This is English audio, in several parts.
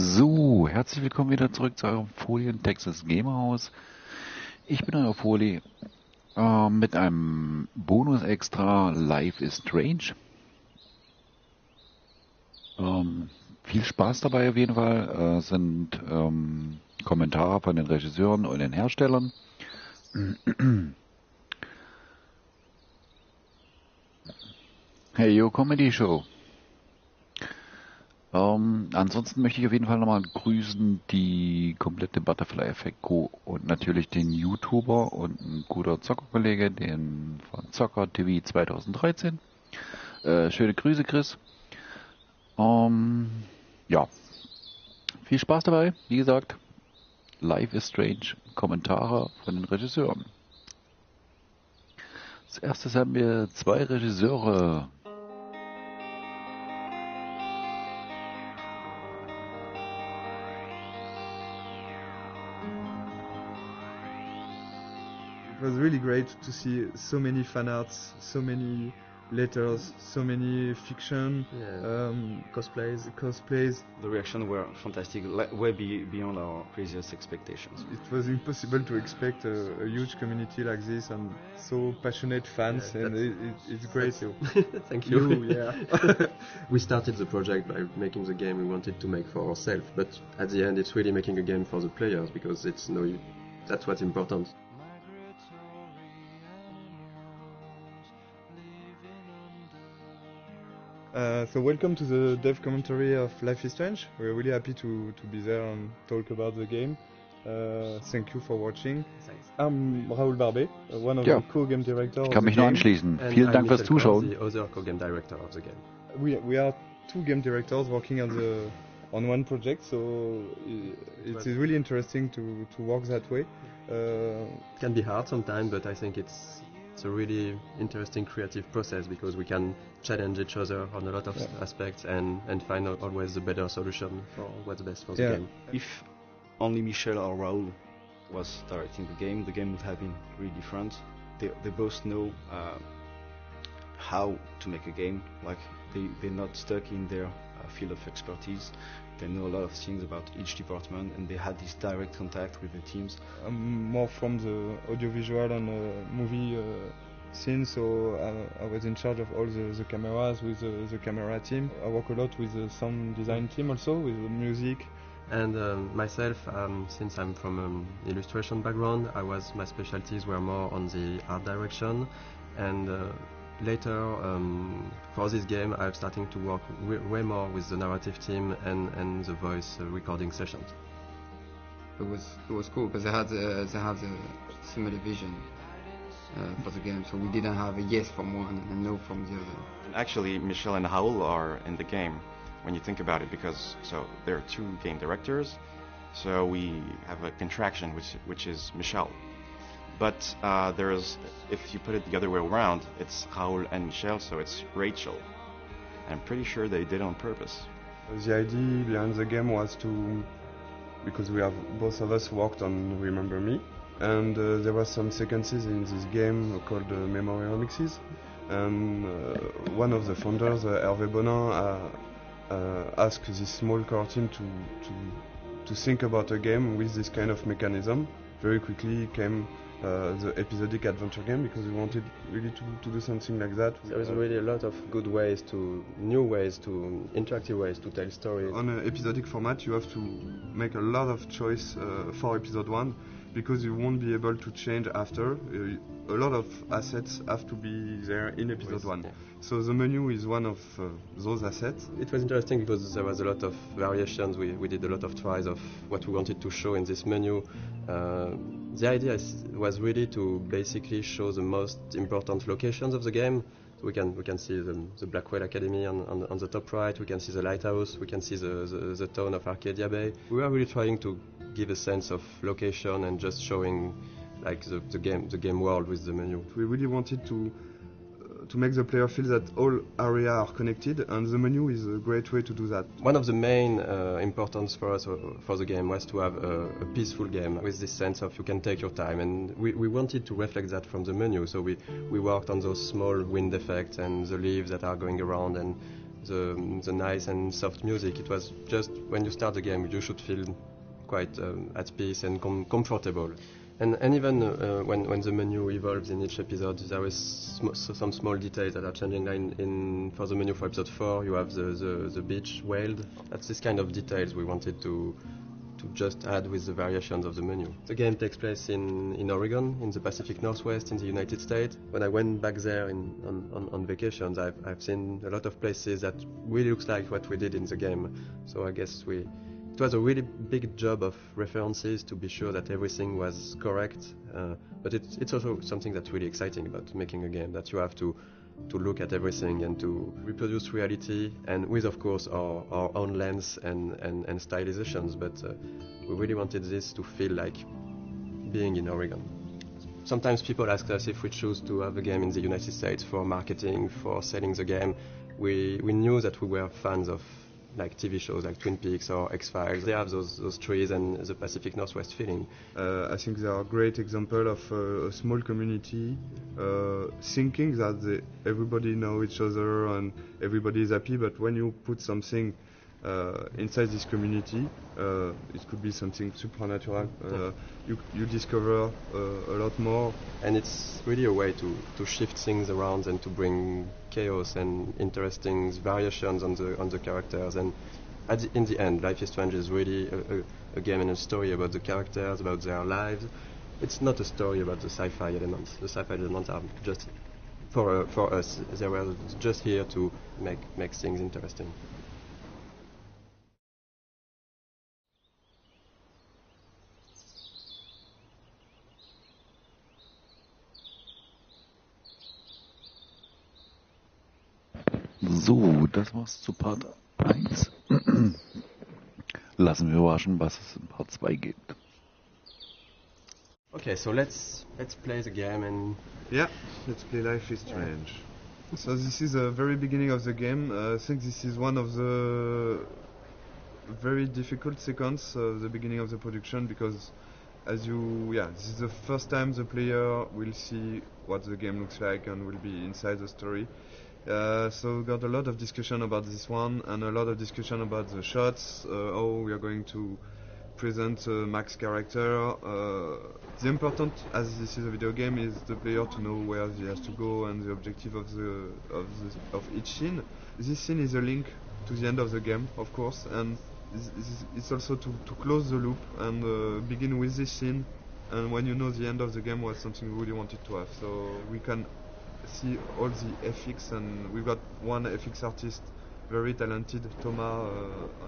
So, herzlich willkommen wieder zurück zu eurem Folien-Texas Gamerhaus. Ich bin euer Folie mit einem Bonus-Extra Life is Strange. Viel Spaß dabei auf jeden Fall. Sind Kommentare von den Regisseuren und den Herstellern. Hey Yo Comedy Show. Ansonsten möchte ich auf jeden Fall nochmal grüßen die komplette Butterfly Effect Crew und natürlich den YouTuber und ein guter Zockerkollege, den von Zocker TV 2013. Schöne Grüße, Chris. Ja, viel Spaß dabei. Wie gesagt, Life is Strange, Kommentare von den Regisseuren. Als erstes haben wir zwei Regisseure. It was really great to see so many fan arts, so many letters, so many fiction, cosplays. The reactions were fantastic, way beyond our previous expectations. It was impossible to expect a huge community like this and so passionate fans, and it's great. Thank you. Yeah. We started the project by making the game we wanted to make for ourselves, but at the end it's really making a game for the players because that's what's important. So welcome to the dev commentary of Life is Strange. We're really happy to be there and talk about the game. Thank you for watching. Thanks. I'm Raoul Barbet, one of the co-game directors. Ich kann mich nur anschließen. Vielen Dank fürs Zuschauen. The other co-game director of the game. We are two game directors working on one project, so it's really interesting to work that way. It can be hard sometimes, but I think it's a really interesting creative process because we can challenge each other on a lot of aspects and find out always the better solution for what's best for the game. If only Michel or Raoul was directing the game would have been really different. They both know how to make a game. Like they're not stuck in their field of expertise. They know a lot of things about each department, and they had this direct contact with the teams. I'm more from the audiovisual and movie scene, so I was in charge of all the cameras with the camera team. I work a lot with the sound design team also, with the music. And myself, since I'm from an illustration background, my specialties were more on the art direction, and later, for this game, I'm starting to work way more with the narrative team and the voice recording sessions. It was cool because they had a similar vision for the game, so we didn't have a yes from one and a no from the other. Actually, Michel and Raoul are in the game when you think about it, because there are two game directors, so we have a contraction which is Michel. But if you put it the other way around, it's Raoul and Michel, so it's Rachel. I'm pretty sure they did it on purpose. The idea behind the game was because both of us worked on Remember Me, and there were some sequences in this game called memory remixes, and one of the founders, Hervé Bonin, asked this small core team to think about a game with this kind of mechanism. Very quickly came the episodic adventure game, because we wanted really to do something like that. There is really a lot of good new ways, interactive ways to tell stories. On an episodic format, you have to make a lot of choice for episode 1, because you won't be able to change after. A lot of assets have to be there in episode 1. Yeah. So the menu is one of those assets. It was interesting because there was a lot of variations. We did a lot of tries of what we wanted to show in this menu. The idea was really to basically show the most important locations of the game. So we can see the Blackwell Academy on the top right. We can see the lighthouse. We can see the town of Arcadia Bay. We were really trying to give a sense of location and just showing like the game world with the menu. We really wanted to make the player feel that all areas are connected, and the menu is a great way to do that. One of the main importance for us for the game was to have a peaceful game with this sense of you can take your time, and we wanted to reflect that from the menu, so we worked on those small wind effects and the leaves that are going around, and the nice and soft music. It was just when you start the game, you should feel quite at peace and comfortable. And even when the menu evolves in each episode, there is some small details that are changing. For the menu for episode 4, you have the beach whaled. That's this kind of details we wanted to just add with the variations of the menu. The game takes place in Oregon, in the Pacific Northwest, in the United States. When I went back there on vacations, I've seen a lot of places that really looks like what we did in the game. So I guess it was a really big job of references to be sure that everything was correct. But it's also something that's really exciting about making a game, that you have to look at everything and to reproduce reality, and with, of course, our own lens and stylizations. But we really wanted this to feel like being in Oregon. Sometimes people ask us if we choose to have a game in the United States for marketing, for selling the game. We knew that we were fans of like TV shows like Twin Peaks or X-Files. They have those trees and the Pacific Northwest feeling. I think they are a great example of a small community thinking that everybody know each other and everybody is happy, but when you put something inside this community, it could be something supernatural. You discover a lot more. And it's really a way to shift things around and to bring chaos and interesting variations on the characters. And in the end, Life is Strange is really a game and a story about the characters, about their lives. It's not a story about the sci-fi elements. The sci-fi elements are just, for us, they were just here to make things interesting. So, das war's zu Part 1. Lassen wir überraschen, was es in Part 2 gibt. Okay, so let's play the game and... Yeah, let's play Life is Strange. So this is the very beginning of the game. I think this is one of the very difficult sequences of the beginning of the production, because this is the first time the player will see what the game looks like and will be inside the story. So we got a lot of discussion about this one, and a lot of discussion about the shots, how we are going to present Max's character. The important, as this is a video game, is the player to know where he has to go and the objective of each scene. This scene is a link to the end of the game, of course, and it's also to close the loop and begin with this scene. And when you know the end of the game was something we really wanted to have, so we can see all the FX, and we've got one FX artist, very talented, Thomas.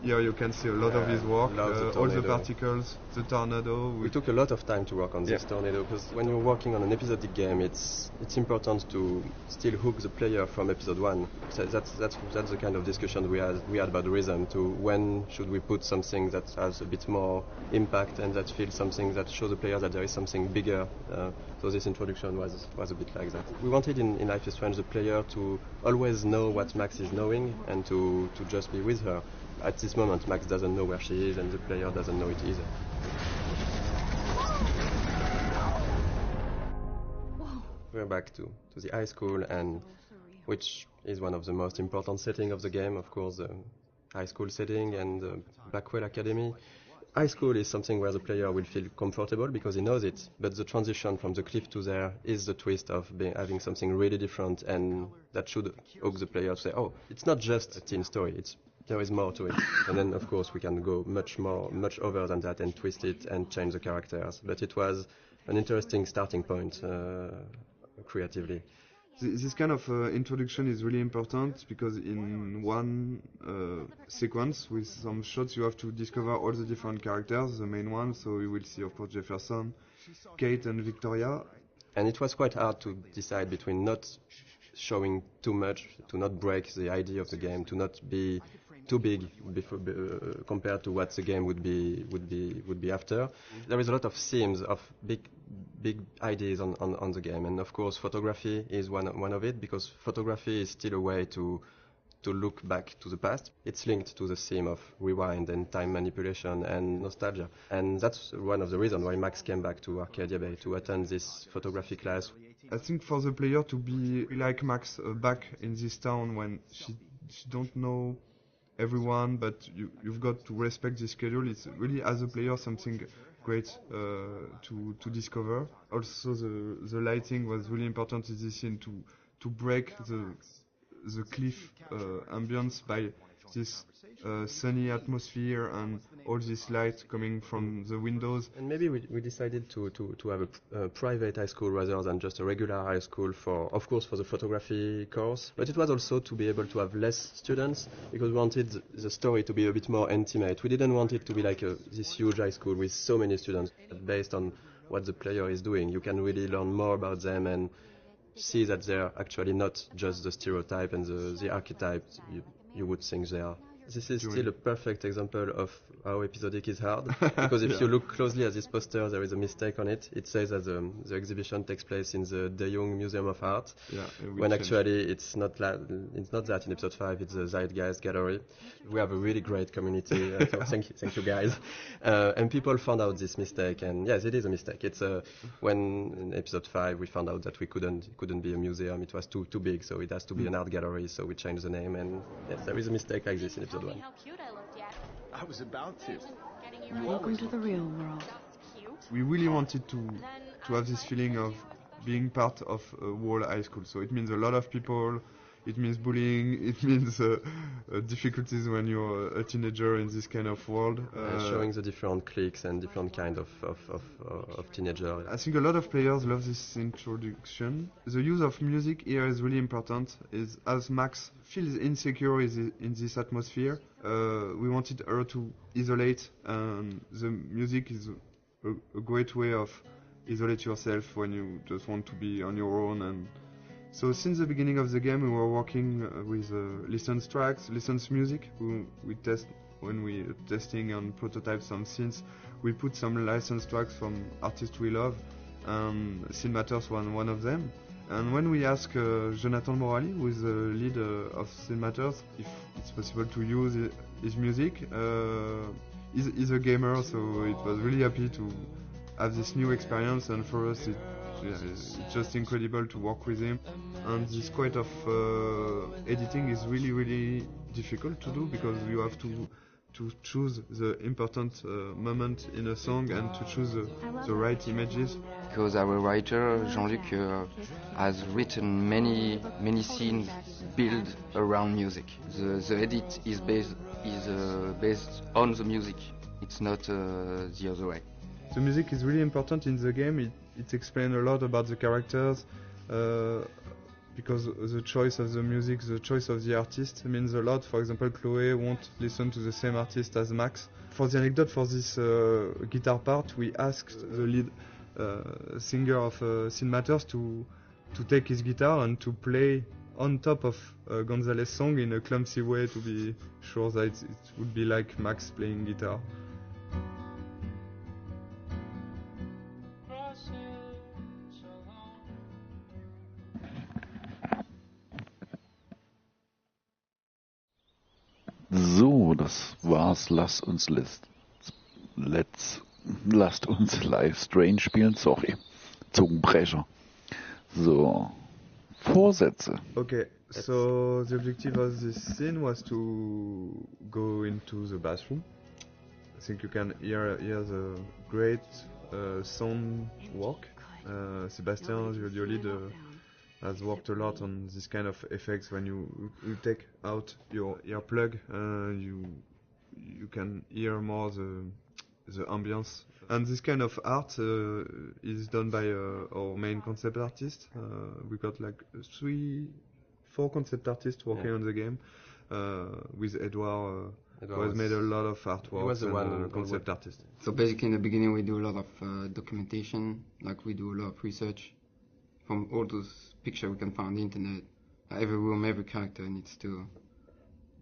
Here you can see a lot of his work, all the particles, the tornado. We took a lot of time to work on this tornado, because when you're working on an episodic game, it's important to still hook the player from episode 1. So that's the kind of discussion we had about the rhythm, to when should we put something that has a bit more impact and that feels something that shows the player that there is something bigger. So this introduction was a bit like that. We wanted in Life is Strange the player to always know what Max is knowing and to just be with her. At this moment, Max doesn't know where she is, and the player doesn't know it either. We're back to the high school, and which is one of the most important settings of the game, of course, the high school setting and the Blackwell Academy. High school is something where the player will feel comfortable because he knows it, but the transition from the cliff to there is the twist of having something really different, and that should hook the player to say, oh, it's not just a teen story, there is more to it. And then, of course, we can go much over than that and twist it and change the characters. But it was an interesting starting point creatively. This kind of introduction is really important, because in one sequence with some shots you have to discover all the different characters, the main ones. So you will see, of course, Jefferson, Kate and Victoria. And it was quite hard to decide between not showing too much, to not break the idea of the game, to not be too big compared to what the game would be after. There is a lot of themes of big ideas on the game, and of course photography is one of it, because photography is still a way to look back to the past. It's linked to the theme of rewind and time manipulation and nostalgia, and that's one of the reasons why Max came back to Arcadia Bay to attend this photography class. I think for the player to be like Max back in this town when she she don't know everyone, but you've got to respect the schedule. It's really, as a player, something great to discover. Also, the lighting was really important in this scene to break the cliff ambience by this sunny atmosphere and all this light coming from the windows. And maybe we decided to have a private high school rather than just a regular high school of course, for the photography course. But it was also to be able to have less students because we wanted the story to be a bit more intimate. We didn't want it to be like this huge high school with so many students. Based on what the player is doing, you can really learn more about them and see that they're actually not just the stereotype and the archetype you would think they are. This is still a perfect example of how episodic is hard, because if you look closely at this poster, there is a mistake on it. It says that the exhibition takes place in the De Young Museum of Art, when actually it's not that. In episode 5, it's the Zeitgeist Gallery. We have a really great community. So thank you guys. And people found out this mistake, and yes, it is a mistake. It's when in episode 5 we found out that we couldn't be a museum. It was too big, so it has to be an art gallery. So we changed the name, and yes, there is a mistake like this in episode 1. How cute I looked yet. I was about to. Welcome to the real world. We really wanted to have this feeling of being part of a whole high school. So it means a lot of people. It means bullying. It means difficulties when you're a teenager in this kind of world. Showing the different cliques and different kind of teenager. I think a lot of players love this introduction. The use of music here is really important. As Max feels insecure in this atmosphere, we wanted her to isolate, and the music is a great way of isolate yourself when you just want to be on your own. And so since the beginning of the game, we were working with licensed tracks, licensed music. We test when we testing and prototype some scenes. We put some licensed tracks from artists we love, and Scene Matters was one of them. And when we asked Jonathan Morali, who is the lead of Scene Matters, if it's possible to use his music, he's a gamer, so it was really happy to have this new experience, and for us it's just incredible to work with him. And this kind of editing is really, really difficult to do, because you have to choose the important moment in a song and to choose the right images. Because our writer Jean-Luc has written many scenes built around music. The edit is based on the music. It's not the other way. The music is really important in the game. It explains a lot about the characters, because the choice of the music, the choice of the artist means a lot. For example, Chloe won't listen to the same artist as Max. For the anecdote, for this guitar part, we asked the lead singer of Scene Matters to take his guitar and to play on top of Gonzalez's song in a clumsy way, to be sure that it would be like Max playing guitar. So, das war's. Lasst uns live Strange spielen. Sorry. Zungenbrecher. So. Vorsätze. Okay, so the objective of this scene was to go into the bathroom. I think you can hear the great sound work. Sebastian, the audio lead, has worked a lot on this kind of effects. When you take out your earplug, you can hear more the ambience. And this kind of art is done by our main concept artist. We got like 4 concept artists working on the game, with Edouard. Who has made a lot of artwork. He was the one concept artist. So basically in the beginning we do a lot of documentation, like we do a lot of research from all those pictures we can find on the internet. Every room, every character needs to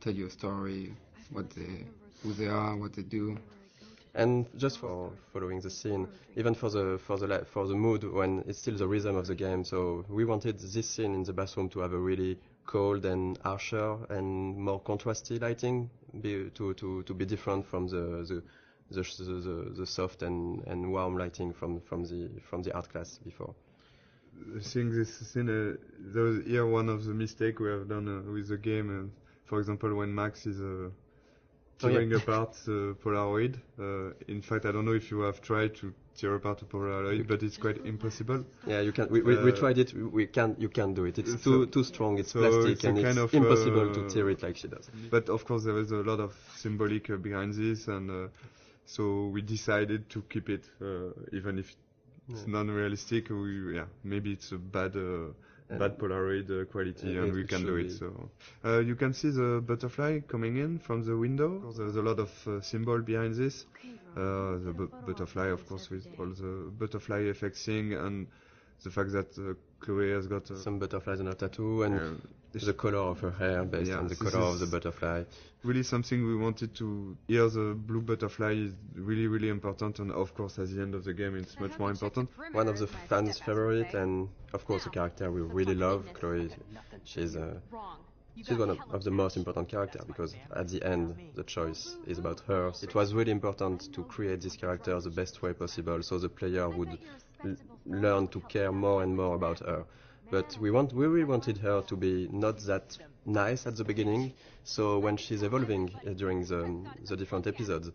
tell you a story, who they are, what they do. And just for following the scene, even for the mood, when it's still the rhythm of the game. So we wanted this scene in the bathroom to have a really cold and harsher and more contrasty lighting, to be different from the soft and warm lighting from the art class before. I think this scene, that was here one of the mistakes we have done with the game. for example, when Max is tearing apart the Polaroid. In fact, I don't know if you have tried to tear apart a Polaroid, but it's quite impossible. Yeah, you can. We tried it. You can't do it. It's too strong. It's plastic, it's and it's impossible to tear it like she does. But of course, there is a lot of symbolic behind this, and so we decided to keep it, even if it's non-realistic. Maybe it's a bad Polaroid quality, and we can do it. So you can see the butterfly coming in from the window. There's a lot of symbol behind this. The butterfly, of course, with all the butterfly effect thing, and the fact that Chloe has got some butterflies on her tattoo, and the color of her hair based on the color of the butterfly. Really something we wanted to. Here the blue butterfly is really, really important, and of course at the end of the game it's much more important. One of the fans' favorite, and of course a character we really love, Chloe. She's one of the most important characters, because at the end the choice is about her. It was really important to create this character the best way possible, so the player would learn to care more and more about her. But we really wanted her to be not that nice at the beginning, so when she's evolving during the different episodes,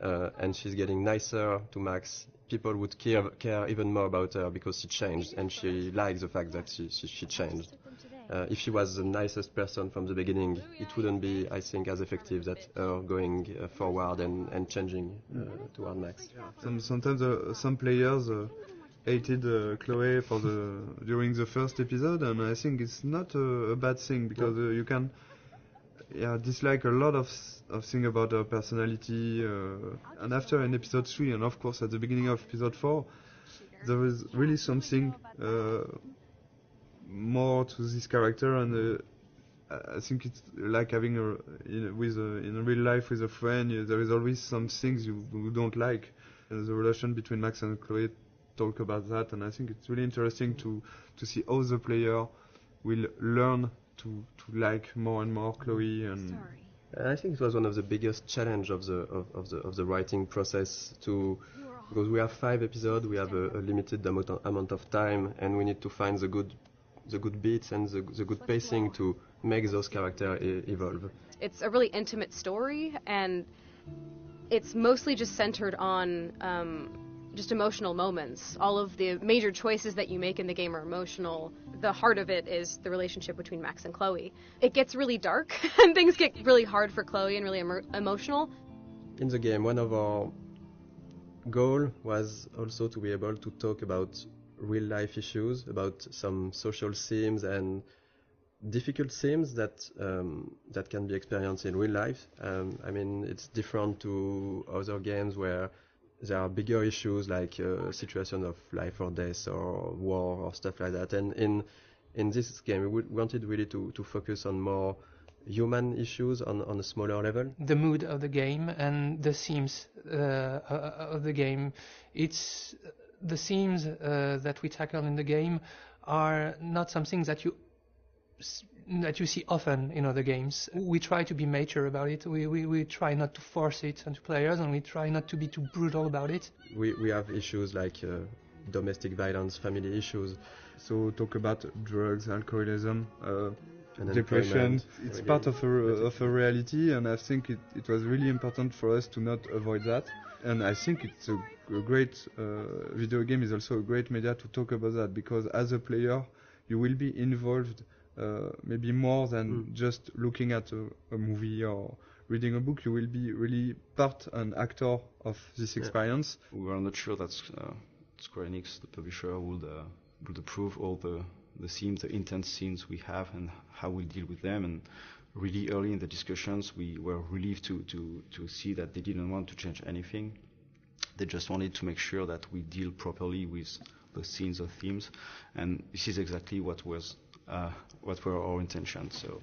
and she's getting nicer to Max, people would care even more about her because she changed, and she likes the fact that she changed. If she was the nicest person from the beginning, it wouldn't be, I think, as effective that her going forward and changing toward Max. Sometimes some players hated Chloe during the first episode, and I think it's not a bad thing, because you can dislike a lot of things about her personality, and after in episode 3, and of course at the beginning of episode 4, there is really something more to this character, and I think it's like having in real life with a friend. There is always some things you don't like, and the relation between Max and Chloe talk about that, and I think it's really interesting to see how the player will learn to like more and more Chloe. And I think it was one of the biggest challenge of the writing process, because we have 5 episodes, we have a limited amount of time, and we need to find the good beats and the good pacing to make those characters evolve. It's a really intimate story, and it's mostly just centered on just emotional moments. All of the major choices that you make in the game are emotional. The heart of it is the relationship between Max and Chloe. It gets really dark, and things get really hard for Chloe and really emotional. In the game, one of our goals was also to be able to talk about real-life issues, about some social themes and difficult themes that can be experienced in real life. I mean, it's different to other games where there are bigger issues like situation of life or death or war or stuff like that. And in this game, we wanted really to focus on more human issues on a smaller level. The mood of the game and the themes of the game. It's the themes that we tackle in the game are not something that you see often in other games. We try to be mature about it. We try not to force it onto players, and we try not to be too brutal about it. We have issues like domestic violence, family issues. So talk about drugs, alcoholism, and depression. It's part of a reality, and I think it was really important for us to not avoid that. And I think it's a great video game is also a great media to talk about that, because as a player you will be involved maybe more than just looking at a movie or reading a book. You will be really part and actor of this experience. We were not sure that Square Enix, the publisher, would approve all the themes, the intense scenes we have, and how we deal with them. And really early in the discussions, we were relieved to see that they didn't want to change anything. They just wanted to make sure that we deal properly with the scenes or themes, and this is exactly what were our intentions. So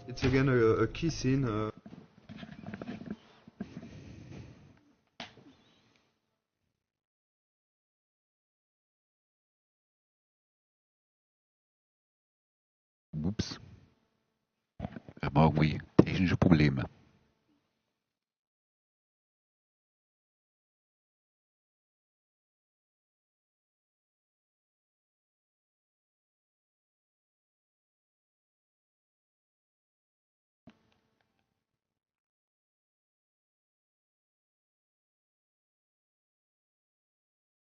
it's again a key scene. Ups. Wir haben irgendwie technische Probleme.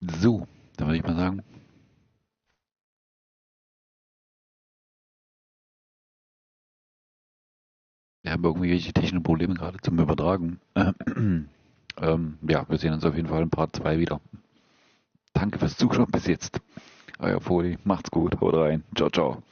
So, dann würde ich mal sagen. Wir haben irgendwie welche technischen Probleme gerade zum Übertragen. Ja, wir sehen uns auf jeden Fall in Part 2 wieder. Danke fürs Zuschauen bis jetzt. Euer Foli, macht's gut, haut rein. Ciao, ciao.